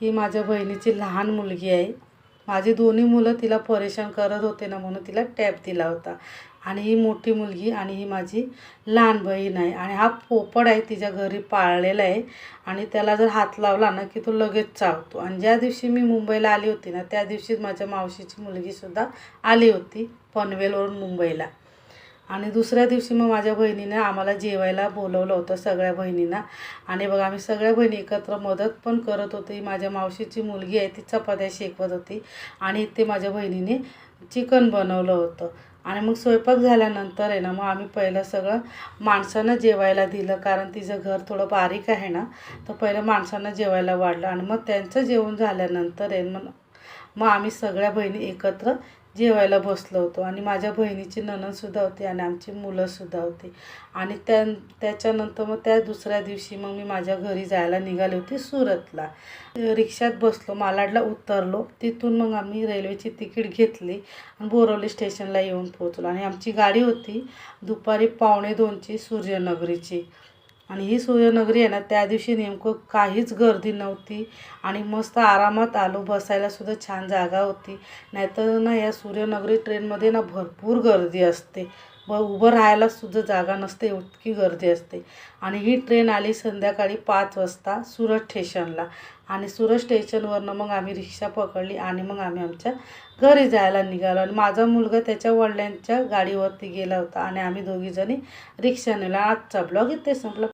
ही माझ्या बहिणीची लहान मुलगी आहे. माझी दोन्ही मुलं तिला परेशान करत होते ना, म्हणून तिला टॅब दिला होता. आणि ही मोठी मुलगी आणि ही माझी लहान बहीण आहे. आणि हा पोपट आहे, तिच्या घरी पाळलेला आहे. आणि त्याला जर हात लावला ना की तो लगेच चावतो. आणि ज्या दिवशी मी मुंबईला आली होती ना, त्या दिवशीच माझ्या मावशीची मुलगीसुद्धा आली होती पनवेलवरून मुंबईला. आणि दुसऱ्या दिवशी मग माझ्या बहिणीने आम्हाला जेवायला बोलवलं होतं, सगळ्या बहिणींना. आणि बघा आम्ही सगळ्या बहिणी एकत्र मदत पण करत होती. माझ्या मावशीची मुलगी आहे, ती चपात्या शेकवत होती. आणि इथे माझ्या बहिणीने चिकन बनवलं होतं. आणि मग स्वयंपाक झाल्यानंतर आहे ना, मग आम्ही पहिलं सगळं माणसांना जेवायला दिलं, कारण तिचं घर थोडं बारीक आहे ना, तर पहिलं माणसांना जेवायला वाढलं. आणि मग त्यांचं जेवण झाल्यानंतर आहे मग आम्ही सगळ्या बहिणी एकत्र जेवायला बसलो होतो. आणि माझ्या बहिणीची नणंदसुद्धा होती आणि आमची मुलंसुद्धा होती. आणि त्याच्यानंतर मग त्या दुसऱ्या दिवशी मग मी माझ्या घरी जायला निघाली होती सुरतला. रिक्षात बसलो, मालाडला उतरलो. तिथून मग आम्ही रेल्वेची तिकीट घेतली आणि बोरवली स्टेशनला येऊन पोहोचलो. आणि आमची गाडी होती दुपारी 1:45ची सूर्यनगरीची. आणि ही सूर्यनगरी आहे ना, त्या दिवशी नेमकं काहीच गर्दी नव्हती. आणि मस्त आरामात आलो, बसायलासुद्धा छान जागा होती. नाहीतर ना या सूर्यनगरी ट्रेनमध्ये ना भरपूर गर्दी असते, उभं राहायलासुद्धा जागा नसते, इतकी गर्दी असते. आणि ही ट्रेन आली संध्याकाळी 5 वाजता सुरत स्टेशनला. आणि सुरत स्टेशनवरनं मग आम्ही रिक्षा पकडली आणि मग आम्ही आमच्या घरी जायला निघालो. आणि माझा मुलगा त्याच्या वडिलांच्या गाडीवरती गेला होता आणि आम्ही दोघीजणी रिक्षा नेला. आजचा ब्लॉग इथे संपला.